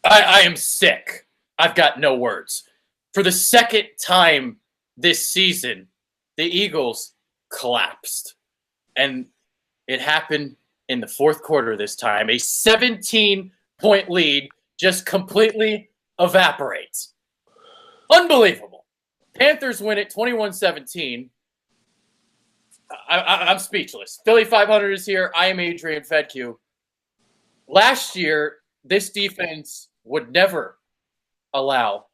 I am sick. I've got no words. For the second time this season, the Eagles collapsed. And it happened in the fourth quarter this time. A 17-point lead just completely evaporates. Unbelievable. Panthers win it 21-17. I'm speechless. Philly 500 is here. I am Adrian Fedke. Last year, this defense would never allow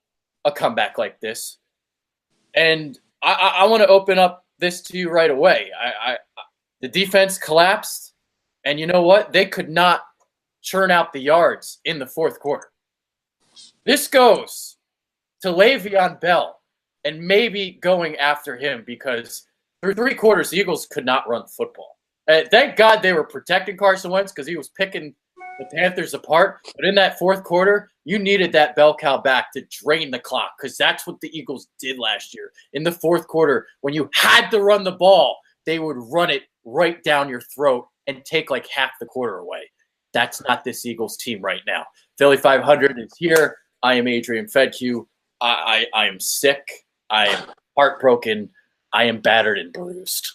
a comeback like this. And I want to open up this to you right away. The defense collapsed, and you know what? They could not churn out the yards in the fourth quarter. This goes to Le'Veon Bell and maybe going after him because through three quarters, the Eagles could not run the football. Thank God they were protecting Carson Wentz because he was picking the Panthers apart. But in that fourth quarter, you needed that bell cow back to drain the clock because that's what the Eagles did last year. In the fourth quarter, when you had to run the ball, they would run it right down your throat and take like half the quarter away. That's not this Eagles team right now. Philly 500 is here. I am Adrian Fedke. I am sick. I am heartbroken. I am battered and bruised.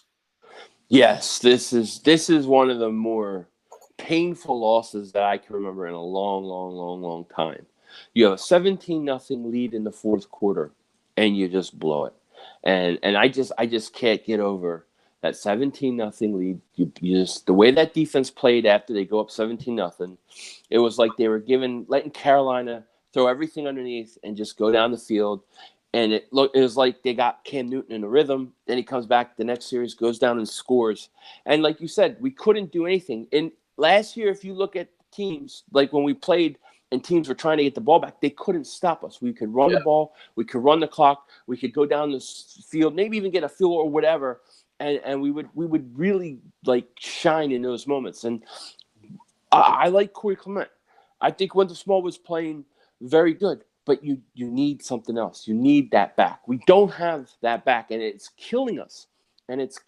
Yes, this is one of the more painful losses that I can remember in a long time. You have a 17-0 lead in the fourth quarter, and you just blow it. And I just can't get over that 17-0 lead. You just, the way that defense played after they go up 17-0, it was like they were letting Carolina throw everything underneath and just go down the field. And it was like they got Cam Newton in a rhythm. Then he comes back the next series, goes down and scores. And like you said, we couldn't do anything. And last year, if you look at teams, like when we played and teams were trying to get the ball back, they couldn't stop us. We could run the ball. We could run the clock. We could go down the field, maybe even get a field or whatever. And we would really like shine in those moments. And I like Corey Clement. I think Wendell Small was playing very good. But you need something else. You need that back. We don't have that back, and it's killing us. And this,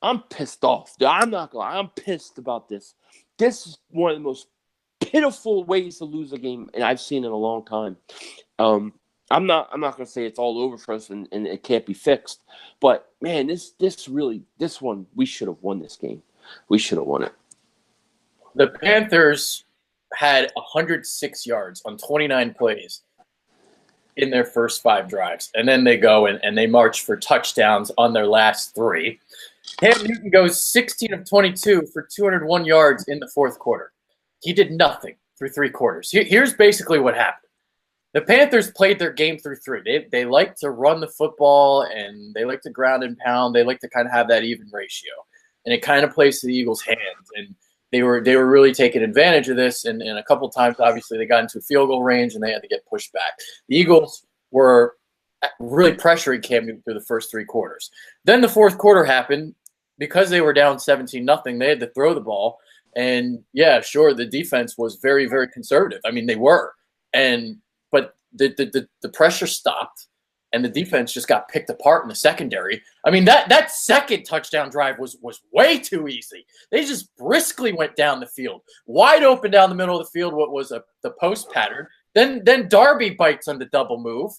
I'm pissed off. I'm not gonna lie. I'm pissed about this. This is one of the most pitiful ways to lose a game, and I've seen in a long time. I'm not gonna say it's all over for us and it can't be fixed. But man, this one, we should have won this game. We should have won it. The Panthers had 106 yards on 29 plays in their first 5 drives. And then they go and they march for touchdowns on their last 3. Cam Newton goes 16 of 22 for 201 yards in the fourth quarter. He did nothing through 3 quarters. Here's basically what happened. The Panthers played their game through 3. They like to run the football, and they like to ground and pound. They like to kind of have that even ratio. And it kind of plays to the Eagles' hands. And they were really taking advantage of this, and a couple times, obviously, they got into field goal range, and they had to get pushed back. The Eagles were really pressuring Cam Newton through the first 3 quarters. Then the fourth quarter happened. Because they were down 17-0, they had to throw the ball. And, yeah, sure, the defense was very, very conservative. I mean, they were. But the pressure stopped. And the defense just got picked apart in the secondary. I mean, that second touchdown drive was way too easy. They just briskly went down the field, wide open down the middle of the field. What was the post pattern? Then Darby bites on the double move.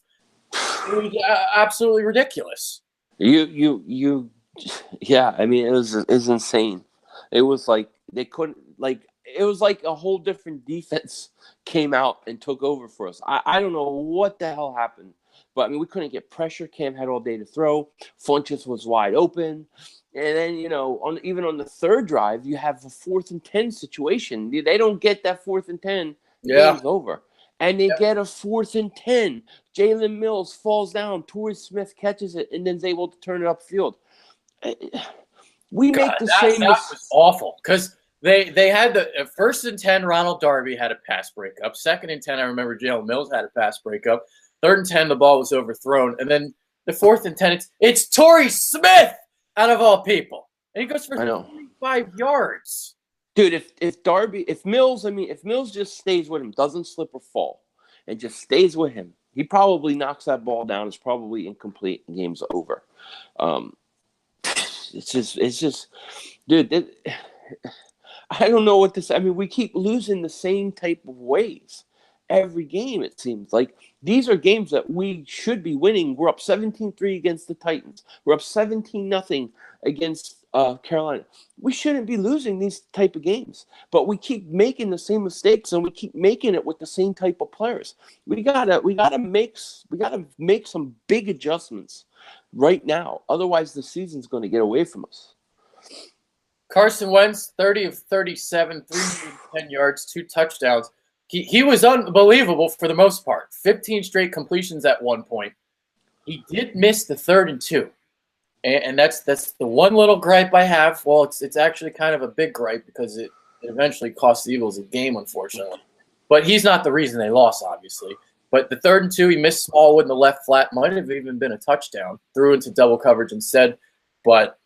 It was absolutely ridiculous. Yeah. I mean, it was insane. It was like they couldn't It was like a whole different defense came out and took over for us. I don't know what the hell happened. But, I mean, we couldn't get pressure. Cam had all day to throw. Funchess was wide open. And then, even on the third drive, you have a 4th and 10 situation. They don't get that 4th and 10. Yeah. Game's over. And they get a 4th and 10. Jalen Mills falls down. Torrey Smith catches it and then is able to turn it upfield. That was awful because they had the 1st and 10, Ronald Darby had a pass breakup. 2nd and 10, I remember Jalen Mills had a pass breakup. 3rd and 10, the ball was overthrown. And then the 4th and 10, it's Torrey Smith out of all people. And he goes for 35 yards. Dude, if Mills just stays with him, doesn't slip or fall, and just stays with him, he probably knocks that ball down. It's probably incomplete and game's over. It's just, dude, I don't know what this. I mean, we keep losing the same type of ways every game. It seems like these are games that we should be winning. We're up 17-3 against the Titans. We're up 17-0 against Carolina. We shouldn't be losing these type of games, but we keep making the same mistakes, and we keep making it with the same type of players. We gotta make some big adjustments right now. Otherwise, the season's going to get away from us. Carson Wentz, 30 of 37, 310 yards, 2 touchdowns. He was unbelievable for the most part. 15 straight completions at one point. He did miss the 3rd and 2. And that's the one little gripe I have. Well, it's actually kind of a big gripe because it eventually cost the Eagles a game, unfortunately. But he's not the reason they lost, obviously. But the 3rd and 2, he missed Smallwood in the left flat. Might have even been a touchdown. Threw into double coverage instead. But,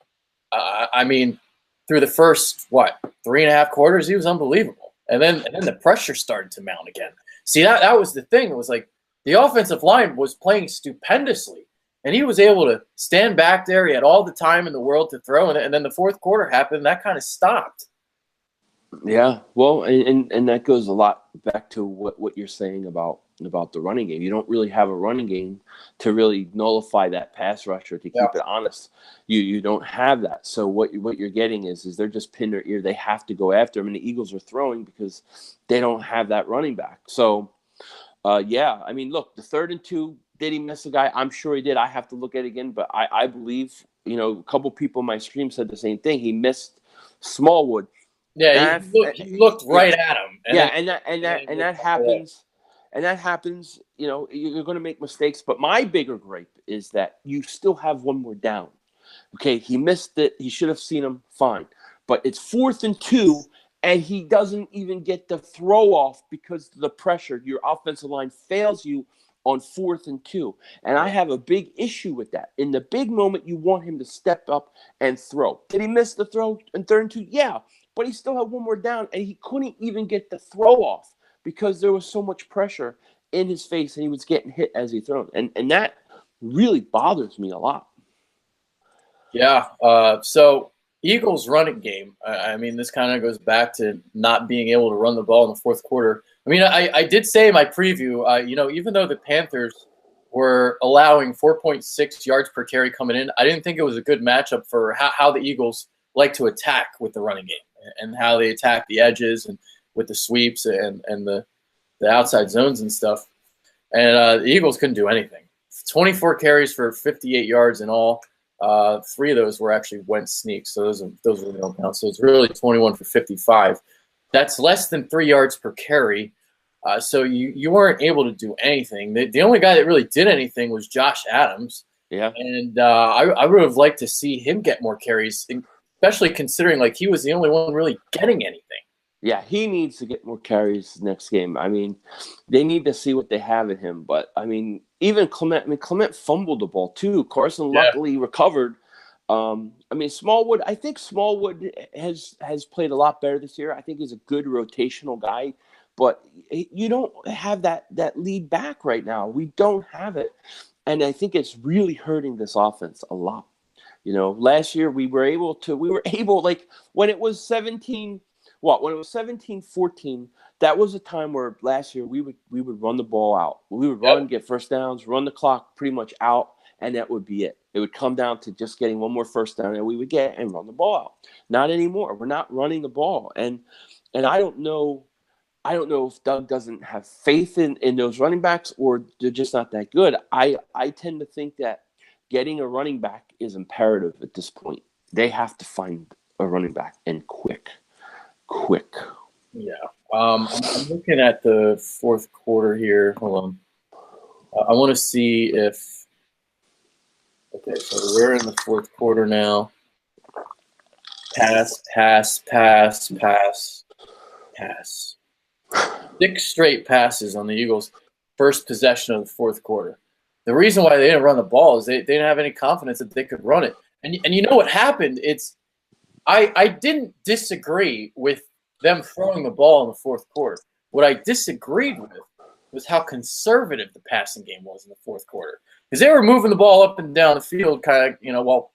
I mean, through the first, 3.5 quarters, he was unbelievable. And then the pressure started to mount again. See, that was the thing. It was like the offensive line was playing stupendously. And he was able to stand back there. He had all the time in the world to throw. And then the fourth quarter happened, and that kind of stopped. Yeah, well, and that goes a lot back to what you're saying about the running game. You don't really have a running game to really nullify that pass rusher, to keep it honest. You don't have that. So what you're getting is they're just pinned their ear. They have to go after him, and the Eagles are throwing because they don't have that running back. So, yeah, I mean, look, the 3rd and 2, did he miss a guy? I'm sure he did. I have to look at it again, but I believe, a couple people in my stream said the same thing. He missed Smallwood. Yeah, he looked right at him. And that happens. And that happens, you're going to make mistakes. But my bigger gripe is that you still have one more down. Okay, he missed it. He should have seen him, fine. But it's 4th and 2, and he doesn't even get the throw off because of the pressure. Your offensive line fails you on 4th and 2. And I have a big issue with that. In the big moment, you want him to step up and throw. Did he miss the throw in 3rd and 2? Yeah, but he still had one more down, and he couldn't even get the throw off because there was so much pressure in his face, and he was getting hit as he thrown. And that really bothers me a lot. Yeah, so Eagles running game, I mean, this kind of goes back to not being able to run the ball in the fourth quarter. I mean, I did say in my preview, even though the Panthers were allowing 4.6 yards per carry coming in, I didn't think it was a good matchup for how the Eagles like to attack with the running game and how they attack the edges and with the sweeps and the outside zones and stuff. And the Eagles couldn't do anything. 24 carries for 58 yards in all. 3 of those were actually Wentz sneaks, so those were no count. So it's really 21 for 55. That's less than 3 yards per carry. So you weren't able to do anything. The only guy that really did anything was Josh Adams. Yeah. And I would have liked to see him get more carries, especially considering like he was the only one really getting anything. Yeah, he needs to get more carries next game. I mean, they need to see what they have in him. But, I mean, even Clement fumbled the ball too. Carson luckily recovered. I mean, Smallwood, I think Smallwood has played a lot better this year. I think he's a good rotational guy. But you don't have that lead back right now. We don't have it. And I think it's really hurting this offense a lot. Last year we were able, like, when it was 17-14, that was a time where last year we would run the ball out. We would run, get first downs, run the clock pretty much out, and that would be it. It would come down to just getting one more first down, and we would get and run the ball out. Not anymore. We're not running the ball, and I don't know if Doug doesn't have faith in those running backs or they're just not that good. I tend to think that getting a running back is imperative at this point. They have to find a running back, and quick. Yeah. I'm looking at the fourth quarter here. Hold on. I want to see if – okay, so we're in the fourth quarter now. Pass. 6 straight passes on the Eagles' first possession of the fourth quarter. The reason why they didn't run the ball is they didn't have any confidence that they could run it. And you know what happened? I didn't disagree with them throwing the ball in the fourth quarter. What I disagreed with was how conservative the passing game was in the fourth quarter. Because they were moving the ball up and down the field kind of, while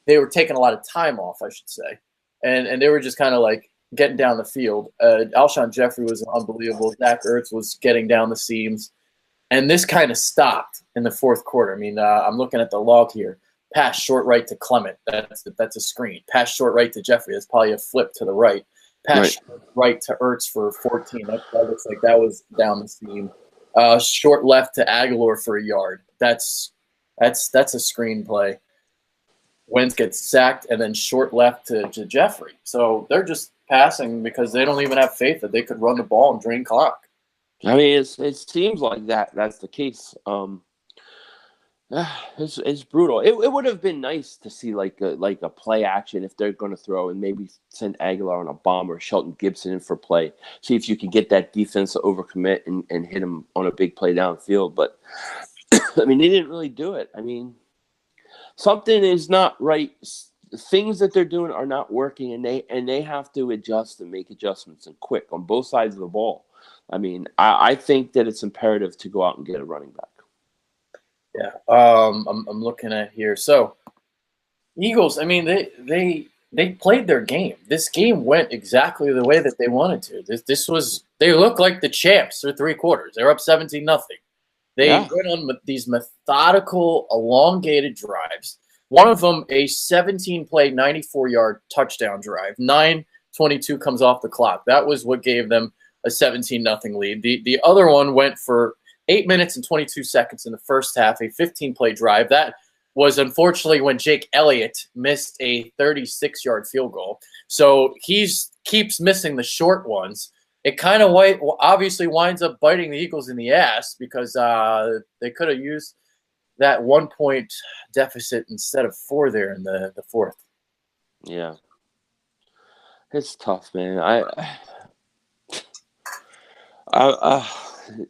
they were taking a lot of time off, I should say. And they were just kind of like getting down the field. Alshon Jeffrey was unbelievable. Zach Ertz was getting down the seams. And this kind of stopped in the fourth quarter. I mean, I'm looking at the log here. Pass short right to Clement. That's a screen. Pass short right to Jeffrey. That's probably a flip to the right. Pass right to Ertz for 14. That looks like that was down the seam. Short left to Aguilar for a yard. That's a screen play. Wentz gets sacked, and then short left to Jeffrey. So they're just passing because they don't even have faith that they could run the ball and drain clock. I mean, it seems like that's the case. It's brutal. It would have been nice to see like a play action if they're going to throw and maybe send Aguilar on a bomb or Shelton Gibson in for play. See if you can get that defense to overcommit and hit him on a big play downfield. But I mean, they didn't really do it. I mean, something is not right. Things that they're doing are not working, and they have to adjust and make adjustments and quick on both sides of the ball. I mean, I think that it's imperative to go out and get a running back. Yeah, I'm looking at here. So, Eagles. I mean, they played their game. This game went exactly the way that they wanted to. This was they looked like the champs for 3 quarters. They were up 17-0. They went on these methodical, elongated drives. One of them, a 17-play, 94-yard touchdown drive. 9:22 comes off the clock. That was what gave them a 17-0 lead. The other one went for 8 minutes and 22 seconds in the first half, a 15-play drive. That was unfortunately when Jake Elliott missed a 36-yard field goal. So he keeps missing the short ones. It kind of obviously winds up biting the Eagles in the ass because they could have used that 1-point deficit instead of 4 there in the fourth. Yeah. It's tough, man.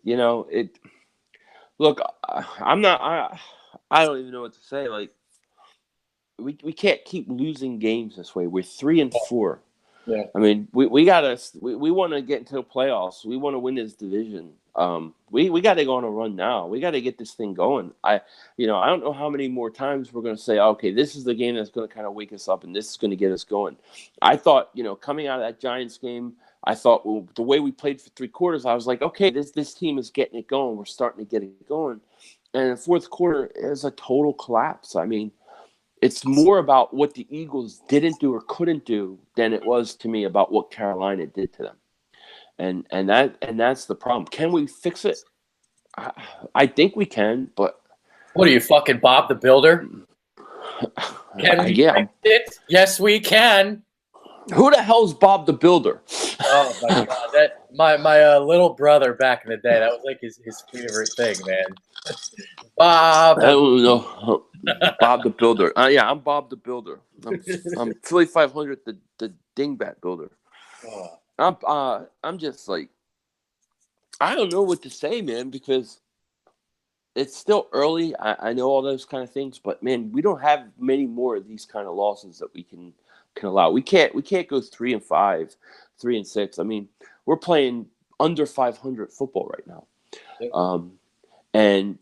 You know, it. Look, I'm not. I don't even know what to say. Like, we can't keep losing games this way. We're 3-4. Yeah. I mean, we want to get into the playoffs. We want to win this division. We got to go on a run now. We got to get this thing going. I don't know how many more times we're going to say, okay, this is the game that's going to kind of wake us up, and this is going to get us going. I thought, coming out of that Giants game, I thought, well, the way we played for 3 quarters, I was like, okay, this team is getting it going. We're starting to get it going. And in the fourth quarter, it was a total collapse. I mean, it's more about what the Eagles didn't do or couldn't do than it was to me about what Carolina did to them. And that's the problem. Can we fix it? I think we can, but what are you, fucking Bob the Builder? Can we fix it? Yes, we can. Who the hell's Bob the Builder? Oh my God! My little brother back in the day, that was like his favorite thing, man. Bob. I don't know. Bob the Builder. Yeah, I'm Bob the Builder. I'm Philly 500, the dingbat builder. I'm just like, I don't know what to say, man, because it's still early. I know all those kind of things, but man, we don't have many more of these kind of losses that we can allow. We can't go 3-5, 3-6. I mean, we're playing under 500 football right now. Yeah. And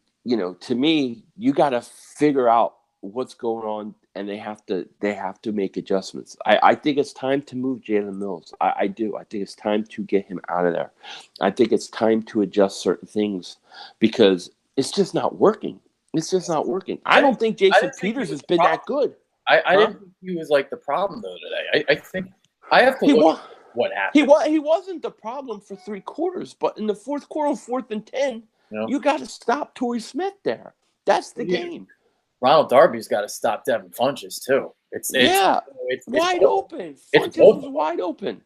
to me, you got to figure out what's going on, and they have to make adjustments. I think it's time to move Jalen Mills. I do. I think it's time to get him out of there. I think it's time to adjust certain things because it's just not working. It's just not working. I don't think Jason Peters has been that good. I didn't think he was like the problem though today. I think I have to look at what happened. He wasn't the problem for 3 quarters, but in the fourth quarter, 4th and 10, you got to stop Torrey Smith there. That's the game. Ronald Darby's got to stop Devin Funchess too. It's wide open. Funchess was wide open.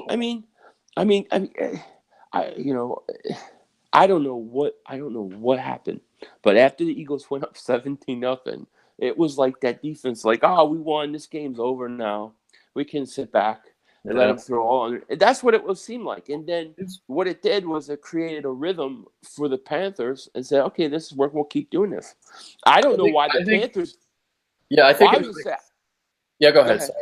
I mean, I don't know what happened, but after the Eagles went up 17-0. It was like that defense, like, we won. This game's over now. We can sit back and let them throw all. That's what it seemed like. And then what it did was it created a rhythm for the Panthers and said, okay, this is working. We'll keep doing this. I don't know why the Panthers. Yeah, I think. Go ahead. Sorry.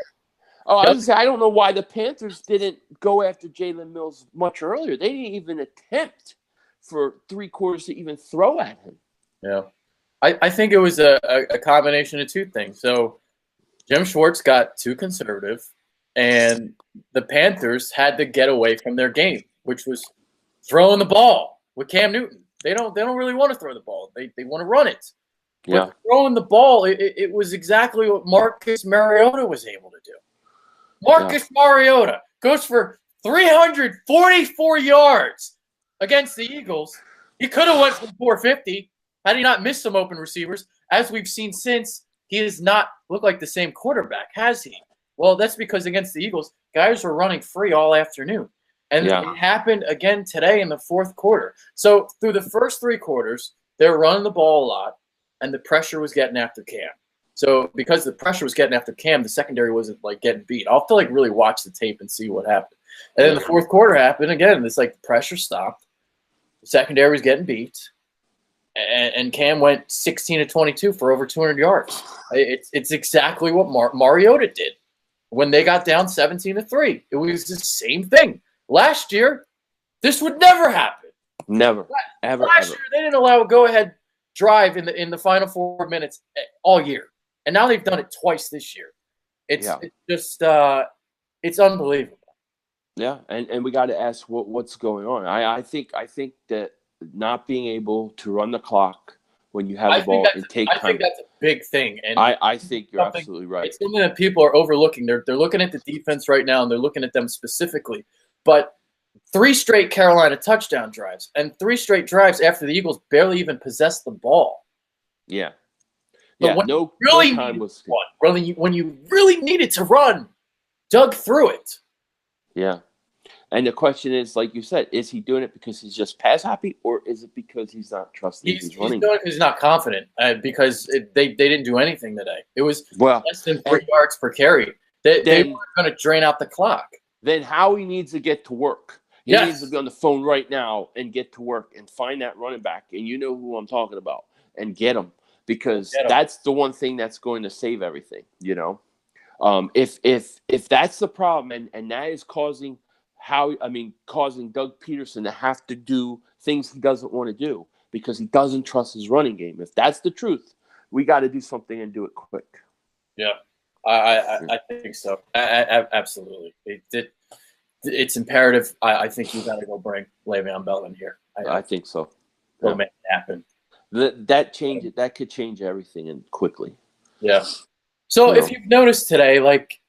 I was going to say, I don't know why the Panthers didn't go after Jalen Mills much earlier. They didn't even attempt for 3 quarters to even throw at him. Yeah. I think it was a combination of 2 things. So Jim Schwartz got too conservative, and the Panthers had to get away from their game, which was throwing the ball with Cam Newton. They don't really want to throw the ball. They want to run it. Yeah. But throwing the ball, it was exactly what Marcus Mariota was able to do. Marcus Mariota goes for 344 yards against the Eagles. He could have went for 450 had he not missed some open receivers. As we've seen since, he does not look like the same quarterback, has he? Well, that's because against the Eagles, guys were running free all afternoon. And it happened again today in the fourth quarter. So through the first three quarters, they were running the ball a lot, and the pressure was getting after Cam. So because the pressure was getting after Cam, the secondary wasn't like getting beat. I'll have to like really watch the tape and see what happened. And then the fourth quarter happened again. It's like the pressure stopped. The secondary was getting beat, and Cam went 16 of 22 for over 200 yards. It's exactly what Mariota did when they got down 17-3. It was the same thing. Last year, this would never happen. Never, ever. Last year, they didn't allow a go-ahead drive in the final 4 minutes all year, and now they've done it twice this year. It's just it's unbelievable. Yeah, and we got to ask what's going on. I think that not being able to run the clock when you have the ball and take time. I think that's a big thing. And I think you're absolutely right. It's something that people are overlooking. They're looking at the defense right now, and they're looking at them specifically. But 3 straight Carolina touchdown drives and 3 straight drives after the Eagles barely even possessed the ball. Yeah. But when you really needed to run, dug through it. Yeah. And the question is, like you said, is he doing it because he's just pass happy, or is it because he's not trusting he's running? He's doing it because he's not confident because they didn't do anything today. It was less than 3 yards per carry. They were going to drain out the clock. Then Howie needs to get to work. He needs to be on the phone right now and get to work and find that running back. And you know who I'm talking about. And get him. Because that's the one thing that's going to save everything, you know. If that's the problem and that is causing Doug Peterson to have to do things he doesn't want to do because he doesn't trust his running game. If that's the truth, we got to do something and do it quick. Yeah. I think so. Absolutely. It's imperative. I think you got to go bring Le'Veon Bell in here. I think so. Go make it happen. That could change everything and quickly. Yeah. So if you've noticed today, like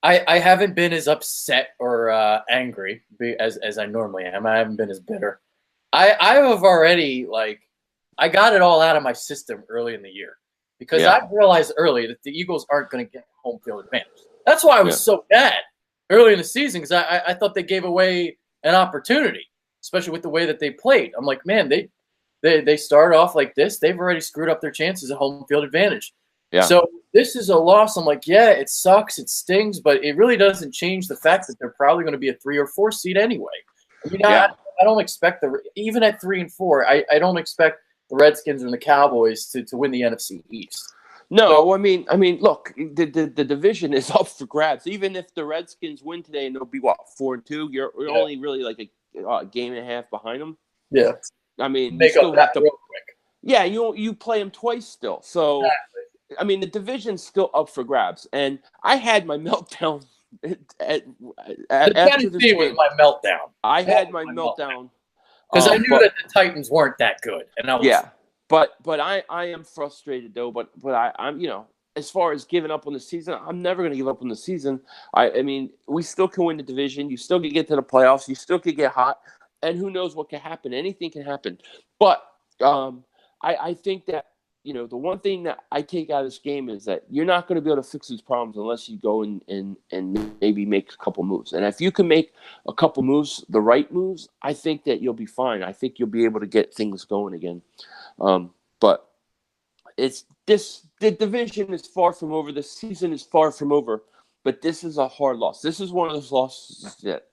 I haven't been as upset or angry as I normally am. I haven't been as bitter. I have already I got it all out of my system early in the year. Because I realized early that the Eagles aren't going to get home field advantage. That's why I was so mad early in the season, because I thought they gave away an opportunity, especially with the way that they played. I'm like, man, they started off like this. They've already screwed up their chances of home field advantage. Yeah. So this is a loss. I'm like, yeah, it sucks, it stings, but it really doesn't change the fact that they're probably going to be a 3 or 4 seed anyway. I mean, I don't expect even at 3 and 4, I don't expect the Redskins and the Cowboys to win the NFC East. No, I mean, look, the division is up for grabs. Even if the Redskins win today and they'll be 4-2, you're only really like a game and a half behind them. Yeah, I mean, make up that real quick. Yeah, you play them twice still. So, exactly. I mean, the division's still up for grabs. And I had my meltdown after Tennessee was my meltdown. I had my meltdown. Because I knew that the Titans weren't that good, and I was but I am frustrated though. But I'm as far as giving up on the season, I'm never going to give up on the season. I mean, we still can win the division. You still can get to the playoffs. You still can get hot, and who knows what can happen? Anything can happen. But I think that the one thing that I take out of this game is that you're not going to be able to fix these problems unless you go and maybe make a couple moves. And if you can make a couple moves, the right moves, I think that you'll be fine. I think you'll be able to get things going again. But the division is far from over. The season is far from over. But this is a hard loss. This is one of those losses that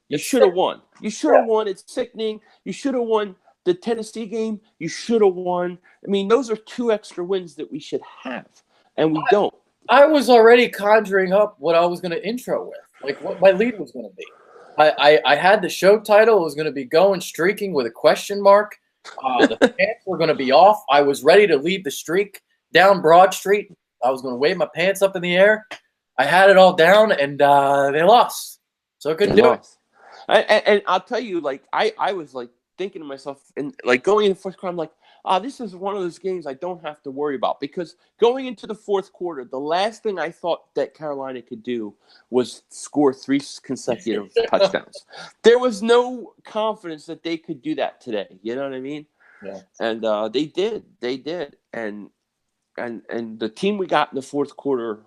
you should have won. You should have won. It's sickening. You should have won. The Tennessee game, you should have won. I mean, those are 2 extra wins that we should have, and we don't. I was already conjuring up what I was going to intro with, like what my lead was going to be. I had the show title. It was going to be Going Streaking with a question mark. The pants were going to be off. I was ready to lead the streak down Broad Street. I was going to wave my pants up in the air. I had it all down, and they lost. So I couldn't do it. And I'll tell you, like I was like thinking to myself, and like going in the fourth quarter, I'm like, this is one of those games I don't have to worry about, because going into the fourth quarter, the last thing I thought that Carolina could do was score 3 consecutive touchdowns. There was no confidence that they could do that today. You know what I mean? Yeah. And they did, and the team we got in the fourth quarter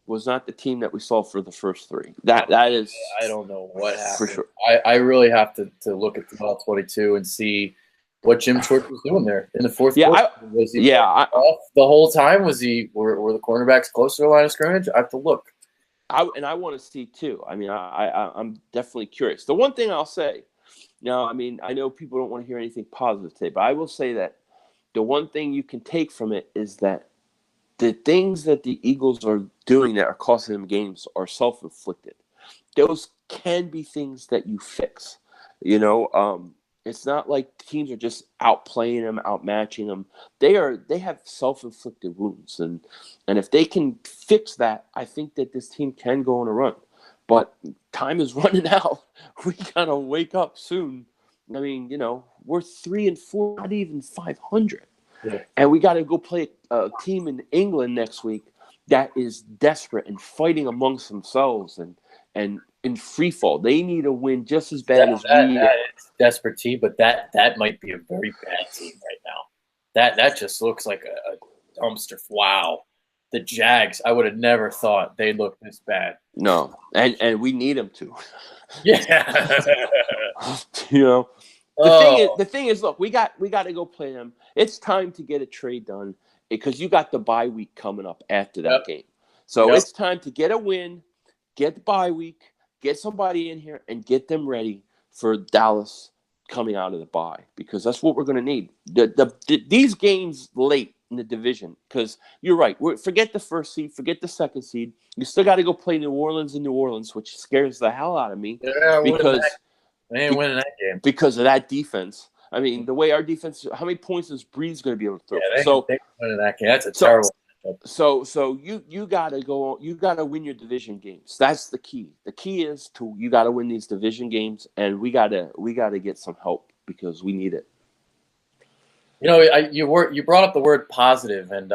was not the team that we saw for the first 3. That is, I don't know what happened. for sure. I really have to look at the all 22 and see what Jim Schwartz was doing there in the fourth quarter. Was he off the whole time? Were the cornerbacks close to the line of scrimmage? I have to look. I want to see too. I mean, I'm definitely curious. The one thing I'll say, I mean, I know people don't want to hear anything positive today, but I will say that the one thing you can take from it is that the things that the Eagles are doing that are costing them games are self-inflicted. Those can be things that you fix. It's not like teams are just outplaying them, outmatching them. They have self-inflicted wounds, and if they can fix that, I think that this team can go on a run. But time is running out. We gotta wake up soon. I mean, we're 3-4, not even 500. Yeah. And we got to go play a team in England next week that is desperate and fighting amongst themselves and in free fall. They need a win just as bad as we. That is a desperate team, but that might be a very bad team right now. That just looks like a dumpster. Wow. The Jags, I would have never thought they'd look this bad. No, and we need them to. Yeah. The thing is, look, we got to go play them. It's time to get a trade done because you got the bye week coming up after that game. So it's time to get a win, get the bye week, get somebody in here, and get them ready for Dallas coming out of the bye, because that's what we're going to need. These games late in the division, because you're right. Forget the first seed, forget the second seed. You still got to go play New Orleans in New Orleans, which scares the hell out of me because they ain't winning that game because of that defense. I mean, the way our defense, how many points is Breeze going to be able to throw? Yeah, they winning that game. That's a terrible. So you gotta go. You gotta win your division games. That's the key. The key is you gotta win these division games, and we gotta get some help because we need it. You brought up the word positive, and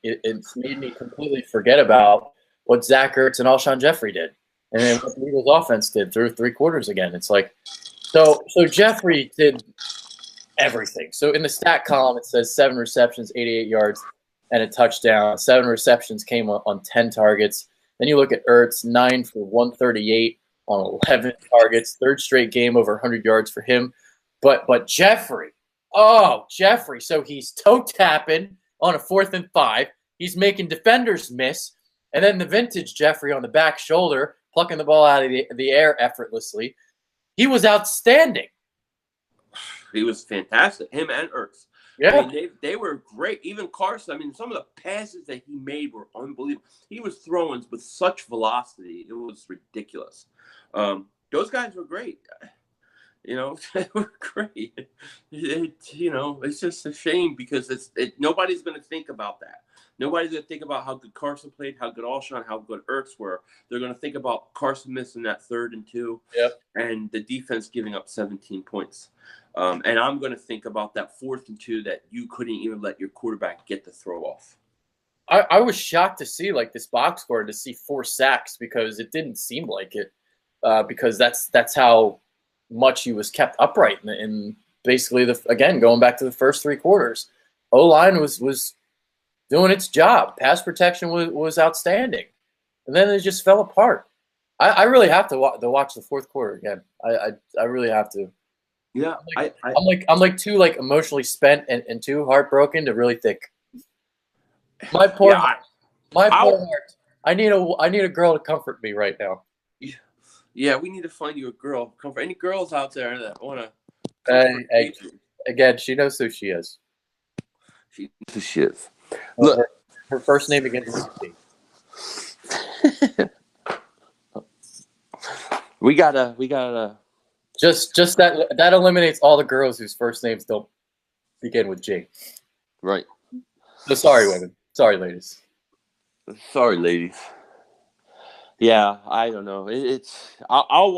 it's made me completely forget about what Zach Ertz and Alshon Jeffrey did, and then what the Eagles offense did through 3 quarters again. It's like, so Jeffrey did everything. So in the stat column, it says 7 receptions, 88 yards, and a touchdown. 7 receptions came on 10 targets. Then you look at Ertz, 9 for 138 on 11 targets. 3rd straight game over 100 yards for him. But Jeffrey, so he's toe tapping on a 4th and 5. He's making defenders miss, and then the vintage Jeffrey on the back shoulder, plucking the ball out of the air effortlessly. He was outstanding. He was fantastic. Him and Ertz. Yeah, I mean, they were great. Even Carson. I mean, some of the passes that he made were unbelievable. He was throwing with such velocity; it was ridiculous. Those guys were great. They were great. It's just a shame because nobody's going to think about that. Nobody's going to think about how good Carson played, how good Alshon, how good Ertz were. They're going to think about Carson missing that 3rd and 2, and the defense giving up 17 points. And I'm going to think about that 4th and 2 that you couldn't even let your quarterback get the throw off. I was shocked to see this box score, to see 4 sacks, because it didn't seem like it. Because that's how much he was kept upright in basically going back to the first 3 quarters. O-line was doing its job. Pass protection was outstanding, and then it just fell apart. I really have to watch the 4th quarter again. I really have to. Yeah, I'm too emotionally spent and too heartbroken to really think. My poor heart. I need a girl to comfort me right now. Yeah, we need to find you a girl. Comfort any girls out there that want to. Again, she knows who she is. She knows who she is. Look, her first name begins with T. We gotta. Just that eliminates all the girls whose first names don't begin with J. Right. So sorry, women. Sorry, ladies. Sorry, ladies. Yeah, I don't know. I'll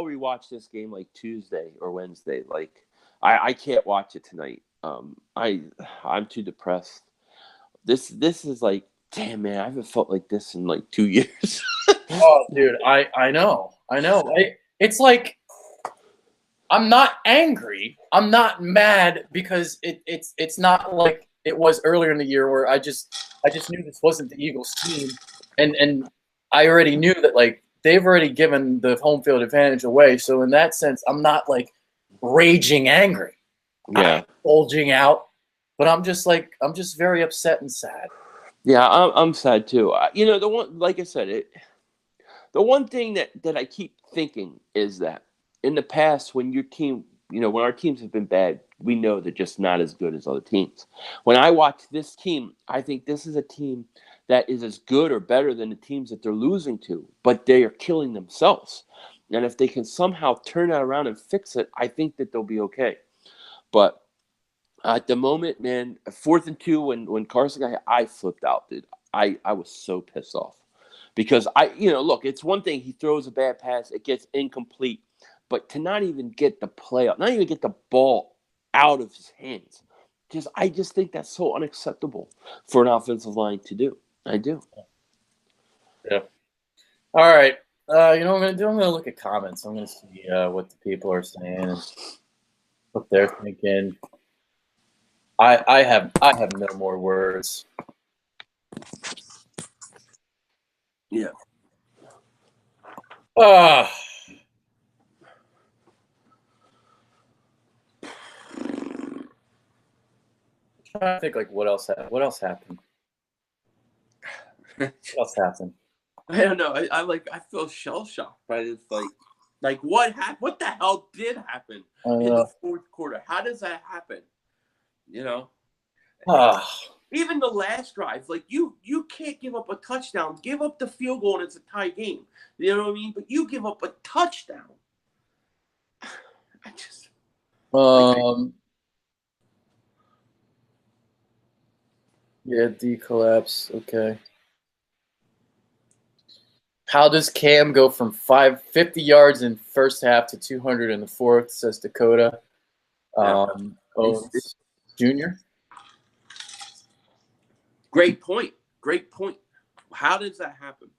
rewatch this game like Tuesday or Wednesday. Like I can't watch it tonight. I'm too depressed. This is like, damn man, I haven't felt like this in like 2 years. Oh, dude, I know. It's like I'm not angry. I'm not mad because it's not like it was earlier in the year where I just knew this wasn't the Eagles team, and I already knew that like they've already given the home field advantage away. So in that sense, I'm not like raging angry. Yeah, I'm bulging out, but I'm just very upset and sad. yeah, I'm sad too. The one, like I said, the one thing that I keep thinking is that in the past, when your team, when our teams have been bad, we know they're just not as good as other teams. When I watch this team, I think this is a team that is as good or better than the teams that they're losing to, but they are killing themselves. And if they can somehow turn that around and fix it, I think that they'll be okay. But at the moment, man, 4th and 2, when Carson got hit, I flipped out, dude. I was so pissed off because look, it's one thing he throws a bad pass, it gets incomplete, but to not even get the play up, not even get the ball out of his hands, I just think that's so unacceptable for an offensive line to do. I do. Yeah. All right. You know what I'm gonna do? I'm gonna look at comments. I'm gonna see what the people are saying and what they're thinking. I have no more words. Yeah. I'm trying to think like what else happened. What else happened? I don't know. I feel shell shocked by this. Like what happened? What the hell did happen in the fourth quarter? How does that happen? Even the last drive, like you can't give up a touchdown. Give up the field goal and it's a tie game. You know what I mean? But you give up a touchdown. I just yeah, D collapse. Okay. How does Cam go from 50 yards in first half to 200 in the fourth? Says Dakota. Junior. Great point. How does that happen?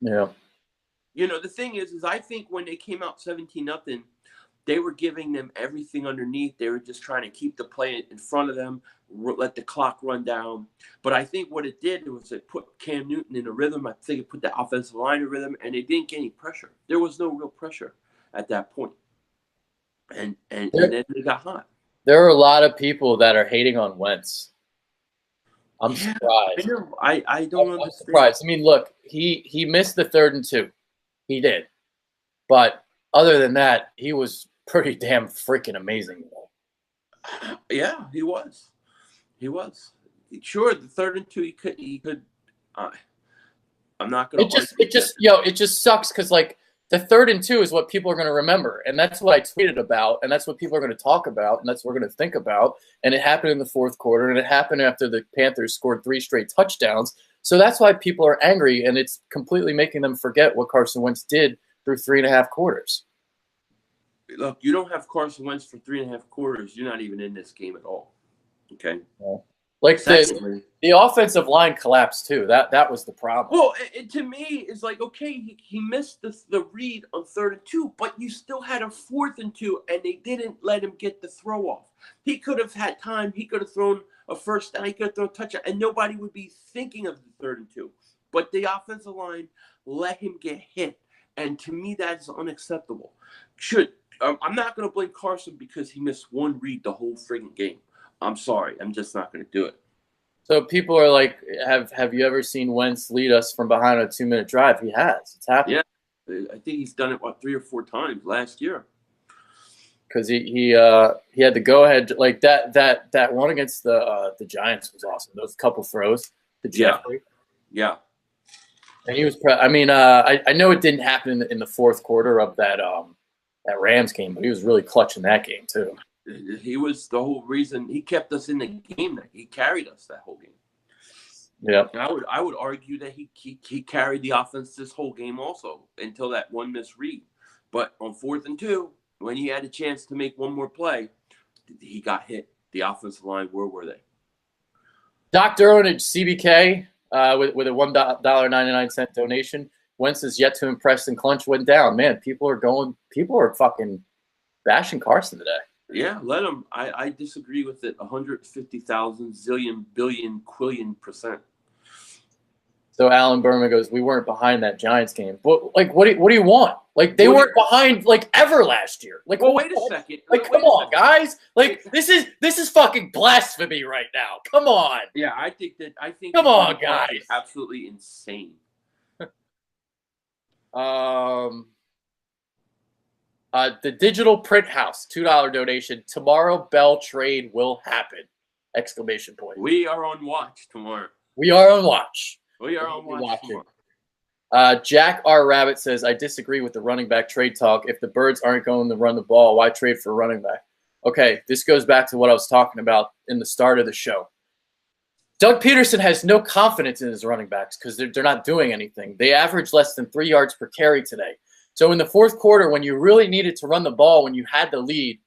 Yeah. The thing is I think when they came out 17-0, they were giving them everything underneath. They were just trying to keep the play in front of them, let the clock run down. But I think what it did was it put Cam Newton in a rhythm. I think it put the offensive line in a rhythm, and they didn't get any pressure. There was no real pressure at that point. And then they got hot. There are a lot of people that are hating on Wentz. I'm surprised. I don't understand. I'm surprised. I mean, look, he missed the 3rd and 2. He did. But other than that, he was pretty damn freaking amazing. Yeah, he was. Sure, the 3rd and 2 he could I'm not going to it just sucks because like the 3rd and 2 is what people are going to remember, and that's what I tweeted about, and that's what people are going to talk about, and that's what we're going to think about. And it happened in the fourth quarter, and it happened after the Panthers scored 3 straight touchdowns. So that's why people are angry, and it's completely making them forget what Carson Wentz did through 3.5 quarters. Look, you don't have Carson Wentz for 3.5 quarters. You're not even in this game at all. Okay. Yeah. Like the offensive line collapsed too. That was the problem. Well, to me, it's like, okay, he missed the read on 3rd and 2, but you still had a 4th and 2, and they didn't let him get the throw off. He could have had time. He could have thrown a first down. He could have thrown a touchdown, and nobody would be thinking of the 3rd and 2. But the offensive line let him get hit, and to me, that is unacceptable. I'm not going to blame Carson because he missed one read the whole friggin' game. I'm sorry. I'm just not going to do it. So people are like, have you ever seen Wentz lead us from behind a 2-minute drive? He has. It's happened. Yeah, I think he's done it 3 or 4 times last year. Because he had the go ahead, like that one against the Giants was awesome. Those couple throws to Jeffrey. Yeah. And he was. I know it didn't happen in the fourth quarter of that Rams game, but he was really clutch in that game too. He was the whole reason he kept us in the game. He carried us that whole game. Yeah. And I would argue that he carried the offense this whole game also until that one misread. But on 4th and 2, when he had a chance to make one more play, he got hit. The offensive line, where were they? Dr. Onage, CBK, with a $1.99 donation. Wentz is yet to impress, and Clunch went down. Man, people are fucking bashing Carson today. Yeah, let him. I disagree with it 150,000 zillion billion quillion %. So Alan Berman goes, we weren't behind that Giants game. But like, what do you want? Like, they weren't behind like ever last year. Like, well, wait a second. Like, come on, guys. Like, this is fucking blasphemy right now. Come on. Yeah, I think. Come on, guys. Absolutely insane. The Digital Print House, $2 donation. Tomorrow, Bell trade will happen! Exclamation point. We are on watch tomorrow. We are on watch. We are on watch tomorrow. Jack R. Rabbit says, I disagree with the running back trade talk. If the Birds aren't going to run the ball, why trade for a running back? Okay, this goes back to what I was talking about in the start of the show. Doug Peterson has no confidence in his running backs because they're not doing anything. They average less than 3 yards per carry today. So in the fourth quarter, when you really needed to run the ball, when you had the lead,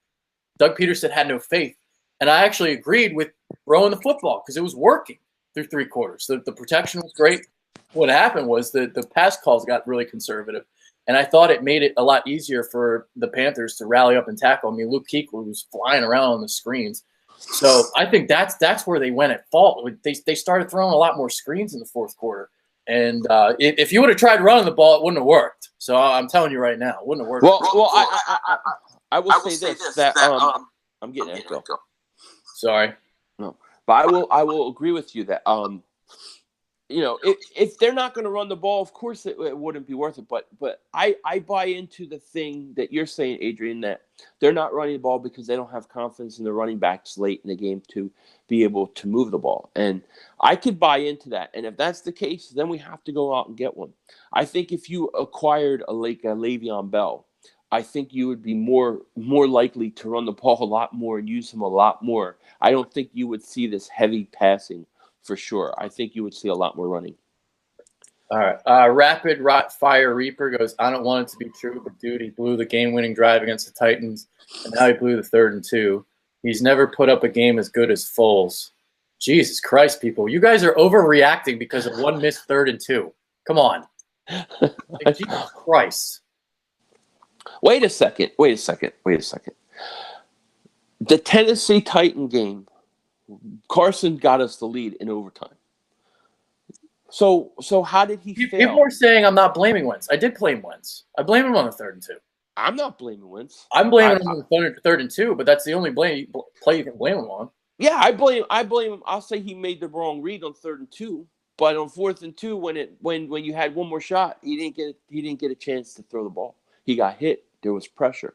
Doug Peterson had no faith. And I actually agreed with throwing the football because it was working through 3 quarters. The protection was great. What happened was the pass calls got really conservative. And I thought it made it a lot easier for the Panthers to rally up and tackle. I mean, Luke Kuechly was flying around on the screens. So I think that's where they went at fault. They started throwing a lot more screens in the fourth quarter. And if you would have tried running the ball, it wouldn't have worked. So I'm telling you right now, it wouldn't have worked. Well, I will say this that I'm getting an echo. Sorry. No, but I will agree with you that if they're not going to run the ball, of course it wouldn't be worth it. But I buy into the thing that you're saying, Adrian, that they're not running the ball because they don't have confidence in the running backs late in the game to be able to move the ball. And I could buy into that. And if that's the case, then we have to go out and get one. I think if you acquired a Le'Veon Bell, I think you would be more likely to run the ball a lot more and use him a lot more. I don't think you would see this heavy passing for sure. I think you would see a lot more running. All right. Rapid Rot Fire Reaper goes, I don't want it to be true, but dude, he blew the game-winning drive against the Titans, and now he blew the 3rd and 2. He's never put up a game as good as Foles. Jesus Christ, people. You guys are overreacting because of one missed 3rd and 2. Come on. Like, Jesus Christ. Wait a second. The Tennessee Titan game, Carson got us the lead in overtime. So how did he fail? People are saying I'm not blaming Wentz. I did blame Wentz. I blame him on the 3rd and 2. I'm not blaming Wentz. I'm blaming him on the 3rd and 2, but that's the only play you can blame him on. Yeah, I blame him. I'll say he made the wrong read on 3rd and 2, but on 4th and 2, when you had one more shot, he didn't get a chance to throw the ball. He got hit. There was pressure.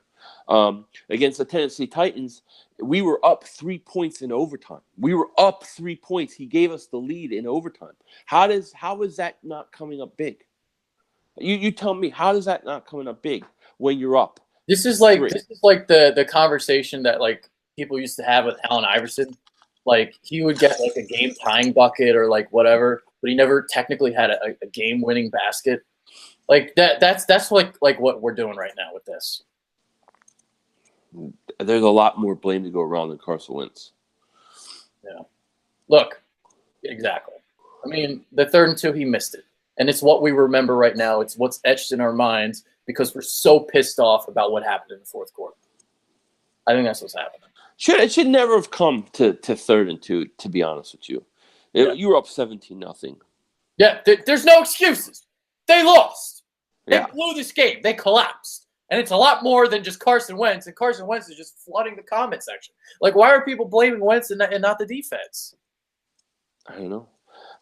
Against the Tennessee Titans, we were up 3 points in overtime. We were up 3 points. He gave us the lead in overtime. How is that not coming up big? You tell me, how is that not coming up big when you're up? This is like the conversation that like people used to have with Allen Iverson. Like he would get like a game tying bucket or like whatever, but he never technically had a game winning basket. Like that's like what we're doing right now with this. There's a lot more blame to go around than Carson Wentz. Yeah. Look, exactly. I mean, the 3rd and 2, he missed it. And it's what we remember right now. It's what's etched in our minds because we're so pissed off about what happened in the fourth quarter. I think that's what's happening. It should never have come to 3rd and 2, to be honest with you. You were up 17-0. Yeah, there's no excuses. They lost. They blew this game. They collapsed. And it's a lot more than just Carson Wentz, and Carson Wentz is just flooding the comment section. Like, why are people blaming Wentz and not the defense? I don't know.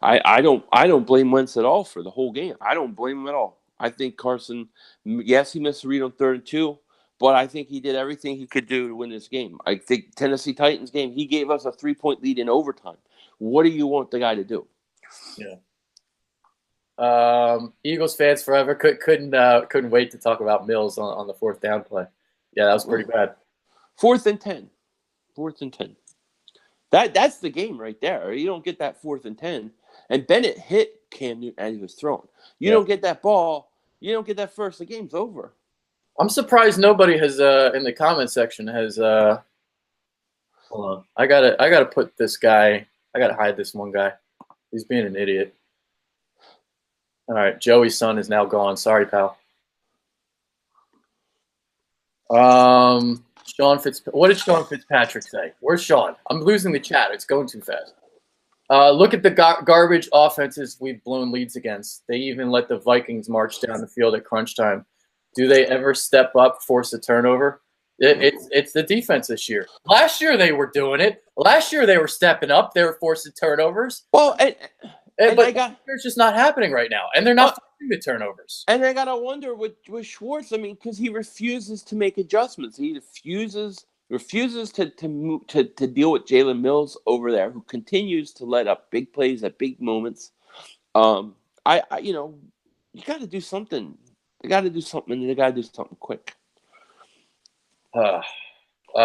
I don't blame Wentz at all for the whole game. I don't blame him at all. I think Carson, yes, he missed a read on 3rd and 2, but I think he did everything he could do to win this game. I think Tennessee Titans game, he gave us a 3-point lead in overtime. What do you want the guy to do? Yeah. Eagles fans forever couldn't wait to talk about Mills on the 4th down play. Yeah, that was pretty bad. 4th and 10. 4th and 10. That's the game right there. You don't get that 4th and 10, And Bennett hit Cam Newton as he was throwing. You don't get that ball. You don't get that first. The game's over. I'm surprised nobody has in the comment section has. Hold on, I gotta put this guy. I gotta hide this one guy. He's being an idiot. All right, Joey's son is now gone. Sorry, pal. What did Sean Fitzpatrick say? Where's Sean? I'm losing the chat. It's going too fast. Look at the garbage offenses we've blown leads against. They even let the Vikings march down the field at crunch time. Do they ever step up, force a turnover? It's the defense this year. Last year they were doing it. Last year they were stepping up. They were forcing turnovers. Well, but it's just not happening right now, and they're not forcing the turnovers. And I gotta wonder with Schwartz. I mean, because he refuses to make adjustments. He refuses to move, to deal with Jalen Mills over there, who continues to let up big plays at big moments. You got to do something. They got to do something. They got to do something quick.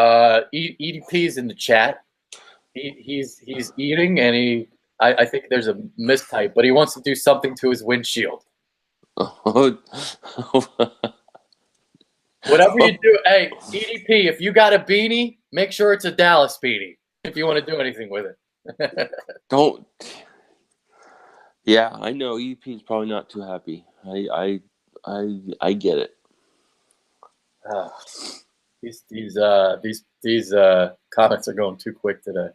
EDP's in the chat. He's eating, and I think there's a mistype, but he wants to do something to his windshield. Whatever you do, hey, EDP, if you got a beanie, make sure it's a Dallas beanie if you want to do anything with it. Don't. Yeah, I know EDP is probably not too happy. I get it. These comments are going too quick today.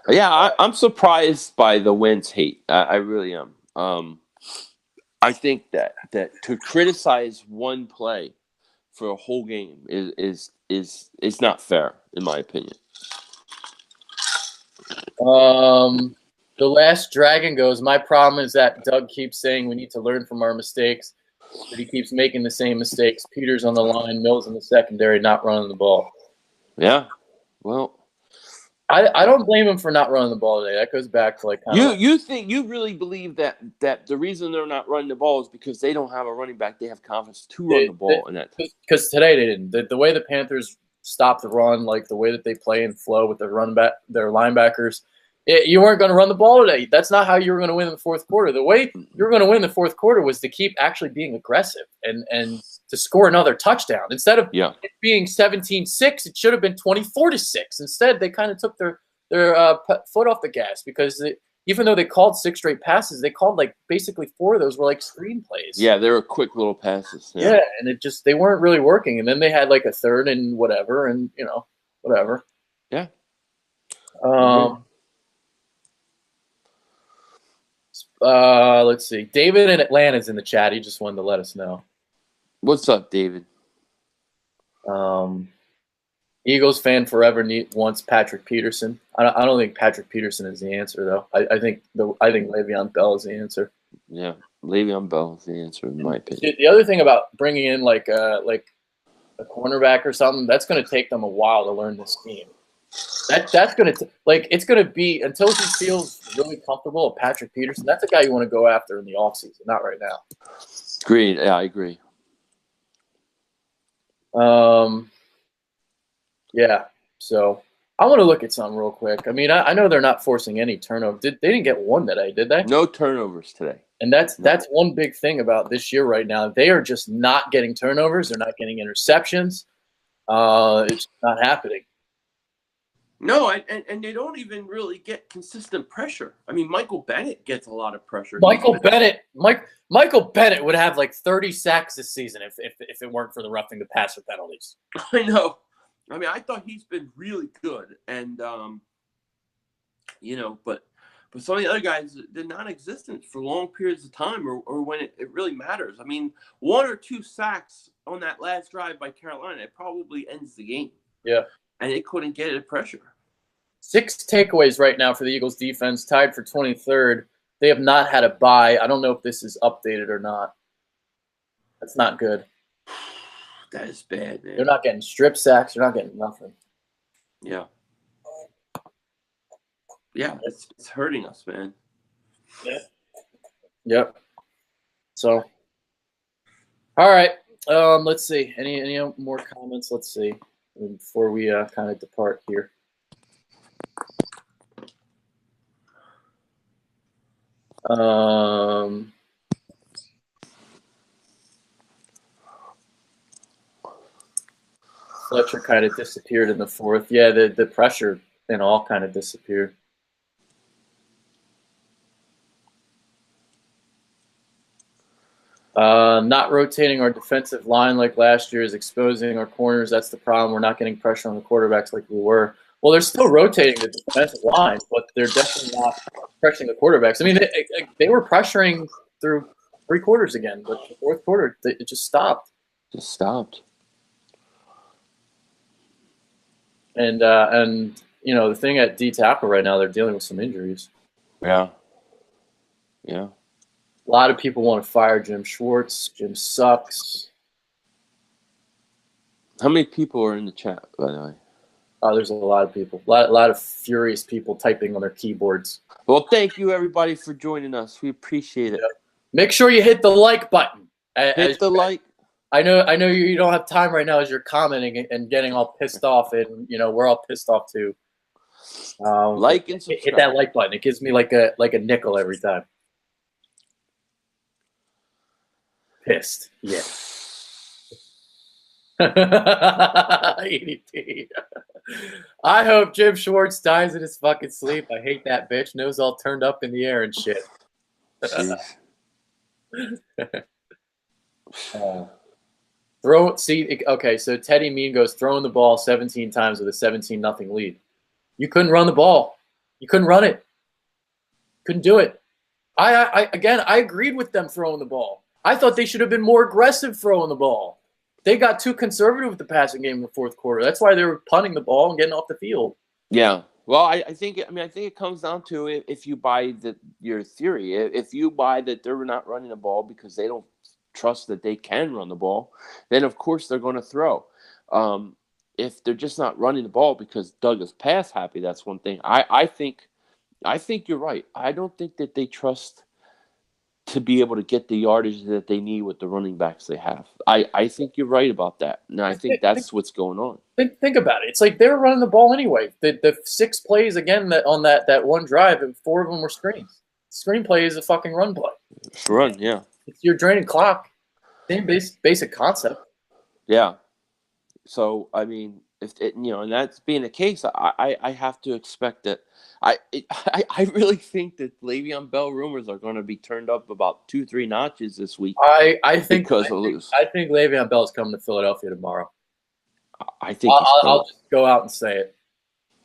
Yeah, I'm surprised by the Wentz hate. I really am. I think that to criticize one play for a whole game is not fair, in my opinion. The last dragon goes, my problem is that Doug keeps saying we need to learn from our mistakes, but he keeps making the same mistakes. Peters on the line, Mills in the secondary, not running the ball. Yeah, well, I don't blame him for not running the ball today. That goes back to you really believe that the reason they're not running the ball is because they don't have a running back. They have confidence to run the ball in that. Because today they didn't. The way the Panthers stop the run, like the way that they play and flow with their linebackers, you weren't going to run the ball today. That's not how you were going to win in the fourth quarter. The way you were going to win in the fourth quarter was to keep actually being aggressive and to score another touchdown. Instead of it being 17-6, it should have been 24-6. Instead, they kind of took their foot off the gas because even though they called 6 straight passes, they called basically 4 of those were screen plays. Yeah, they were quick little passes. Yeah, and they weren't really working. And then they had a third and whatever, and whatever. Yeah. Let's see. David in Atlanta's in the chat. He just wanted to let us know. What's up, David? Eagles fan forever wants Patrick Peterson. I don't think Patrick Peterson is the answer, though. I think Le'Veon Bell is the answer. Yeah, Le'Veon Bell is the answer, in my opinion. The other thing about bringing in a cornerback or something, that's going to take them a while to learn this scheme. That's going to it's going to be until he feels really comfortable with Patrick Peterson. That's a guy you want to go after in the offseason, not right now. Agreed. Yeah, I agree. Yeah. So I want to look at something real quick. I mean, I know they're not forcing any turnover. They didn't get one today, did they? No turnovers today. And that's one big thing about this year right now. They are just not getting turnovers. They're not getting interceptions. It's not happening. No, and they don't even really get consistent pressure. I mean, Michael Bennett gets a lot of pressure. Michael Bennett would have 30 sacks this season if it weren't for the roughing the passer penalties. I know. I mean, I thought he's been really good, and but some of the other guys, they're non-existent for long periods of time, or when it really matters. I mean, 1 or 2 sacks on that last drive by Carolina, it probably ends the game. Yeah. And they couldn't get it pressure. 6 takeaways right now for the Eagles defense, tied for 23rd. They have not had a bye. I don't know if this is updated or not. That's not good. That is bad, man. They're not getting strip sacks. They're not getting nothing. Yeah. Yeah, it's hurting us, man. Yeah. Yep. So, all right. Let's see. Any more comments? Let's see. Before we kind of depart here. Um, Fletcher kind of disappeared in the fourth. Yeah, the pressure and all kind of disappeared. Not rotating our defensive line like last year is exposing our corners. That's the problem. We're not getting pressure on the quarterbacks like we were. Well, they're still rotating the defensive line, but they're definitely not pressuring the quarterbacks. I mean, they were pressuring through 3 quarters again, but the fourth quarter, it just stopped. Just stopped. And the thing at D tackle right now, they're dealing with some injuries. Yeah. Yeah. A lot of people want to fire Jim Schwartz. Jim sucks. How many people are in the chat, by the way? There's a lot of people. A lot of furious people typing on their keyboards. Well, thank you, everybody, for joining us. We appreciate it. Yeah. Make sure you hit the like button. Hit the like. I know you don't have time right now as you're commenting and getting all pissed off, and we're all pissed off too. Like and subscribe. Hit that like button. It gives me like a nickel every time. Pissed. Yeah. EDP. I hope Jim Schwartz dies in his fucking sleep. I hate that bitch. Nose all turned up in the air and shit. Okay, so Teddy Mean goes throwing the ball 17 times with a 17-0 lead. You couldn't run the ball. You couldn't run it. Couldn't do it. I agreed with them throwing the ball. I thought they should have been more aggressive throwing the ball. They got too conservative with the passing game in the fourth quarter. That's why they were punting the ball and getting off the field. Yeah. Well, I think it comes down to if you buy your theory. If you buy that they're not running the ball because they don't trust that they can run the ball, then of course they're going to throw. If they're just not running the ball because Doug is pass happy, that's one thing. I think you're right. I don't think that they trust to be able to get the yardage that they need with the running backs they have. I think you're right about that. And I think that's what's going on. Think about it. It's like they were running the ball anyway. The 6 plays again on that one drive, and 4 of them were screens. Screen play is a fucking run play. It's a run, yeah. You're draining clock. Same basic concept. Yeah. So I mean, and that's being the case, I have to expect that. I really think that Le'Veon Bell rumors are going to be turned up about 2-3 notches this week. I think Le'Veon Bell is coming to Philadelphia tomorrow. I think I'll just go out and say it.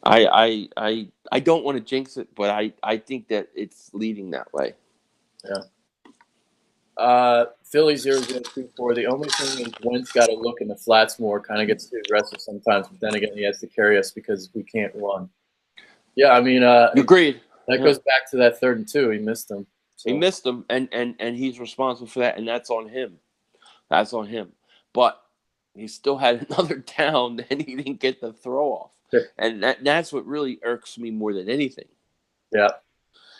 I don't want to jinx it, but I think that it's leading that way. Yeah. Philly 0-0-2-4. The only thing is Wentz got to look in the flats more. Kind of gets too aggressive sometimes, but then again, he has to carry us because we can't run. Yeah, I mean, agreed. That goes back to that 3rd and 2. He missed them. So. He missed them, and he's responsible for that, and that's on him. That's on him. But he still had another down, and he didn't get the throw off. And that's what really irks me more than anything. Yeah.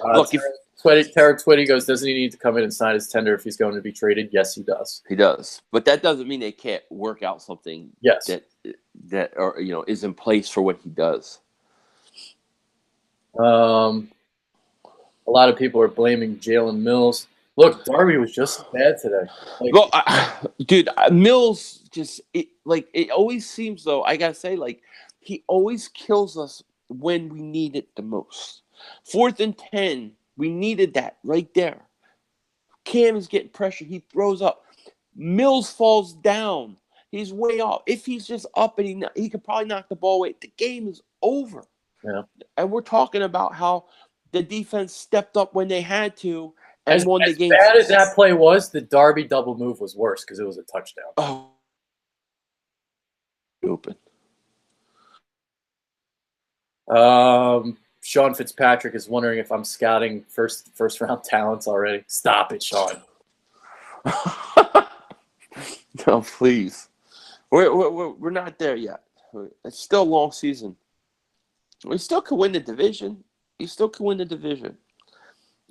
Look, Tara Twitty goes, doesn't he need to come in and sign his tender if he's going to be traded? Yes, he does. He does. But that doesn't mean they can't work out something that or is in place for what he does. A lot of people are blaming Jalen Mills. Look, Darby was just bad today. Dude, Mills it always seems though. I gotta say, he always kills us when we need it the most. 4th and 10, we needed that right there. Cam is getting pressure. He throws up. Mills falls down. He's way off. If he's just up and he could probably knock the ball away, the game is over. Yeah. And we're talking about how the defense stepped up when they had to and won the game. As bad as that play was, the Darby double move was worse because it was a touchdown. Oh. Open. Sean Fitzpatrick is wondering if I'm scouting first round talents already. Stop it, Sean. No, please. We're not there yet. It's still a long season. We still could win the division. You still could win the division.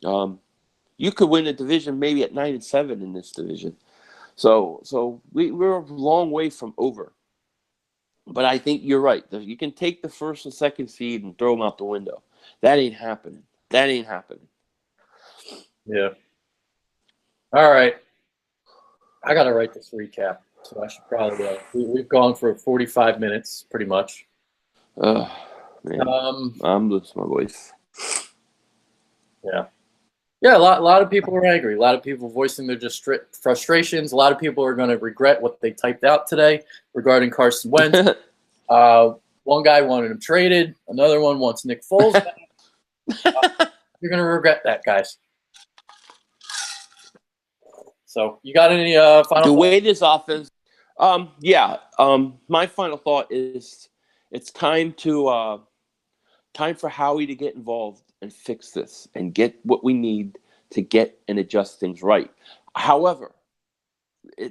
You could win the division maybe at 9-7 in this division. So we're a long way from over. But I think you're right. You can take the 1st and 2nd seed and throw them out the window. That ain't happening. Yeah. All right. I got to write this recap, so I should probably. We've gone for 45 minutes, pretty much. Man, I'm losing my voice. Yeah. Yeah, a lot of people are angry. A lot of people voicing their frustrations. A lot of people are going to regret what they typed out today regarding Carson Wentz. One guy wanted him traded. Another one wants Nick Foles back. You're going to regret that, guys. So, you got any final thoughts? The way this offense, my final thought is it's time for Howie to get involved and fix this and get what we need to get and adjust things right. However,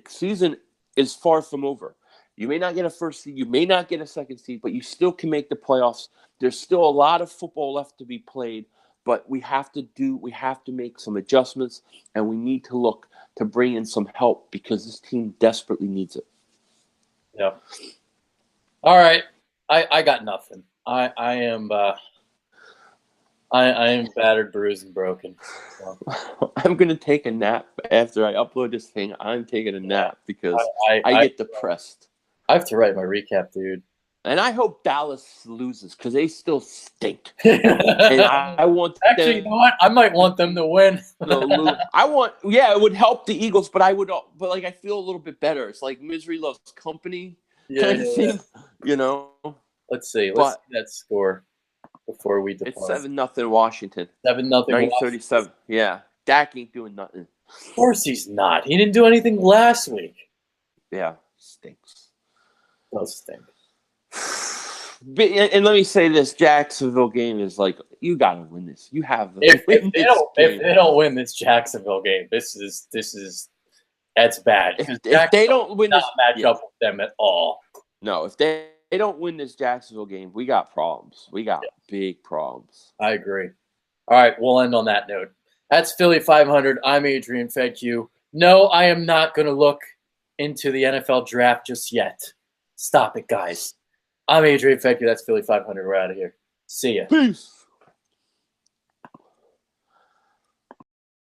season is far from over. You may not get a first seed, you may not get a second seed, but you still can make the playoffs. There's still a lot of football left to be played, but we have to make some adjustments, and we need to look to bring in some help because this team desperately needs it. Yeah. All right. I got nothing. I am battered, bruised, and broken. So. I'm gonna take a nap after I upload this thing. I'm taking a nap because I get depressed. I have to write my recap, dude. And I hope Dallas loses because they still stink. And I want actually, you know what? I might want them to win. It would help the Eagles, but I feel a little bit better. It's like misery loves company kind of thing, you know. Let's see. Let's see that score before we depart. It's 7-0 Washington. 7-0. 9:37. Yeah, Dak ain't doing nothing. Of course he's not. He didn't do anything last week. Yeah, stinks. Does stink. And let me say this: Jacksonville game is like you got to win this. You have if they don't win this Jacksonville game, that's bad. If they don't win this, match up with them at all. No, if they don't win this Jacksonville game, we got problems. We got big problems. I agree. All right, we'll end on that note. That's Philly 500. I'm Adrian Fedque. No, I am not going to look into the NFL draft just yet. Stop it, guys. I'm Adrian Fedque. That's Philly 500. We're out of here. See ya. Peace.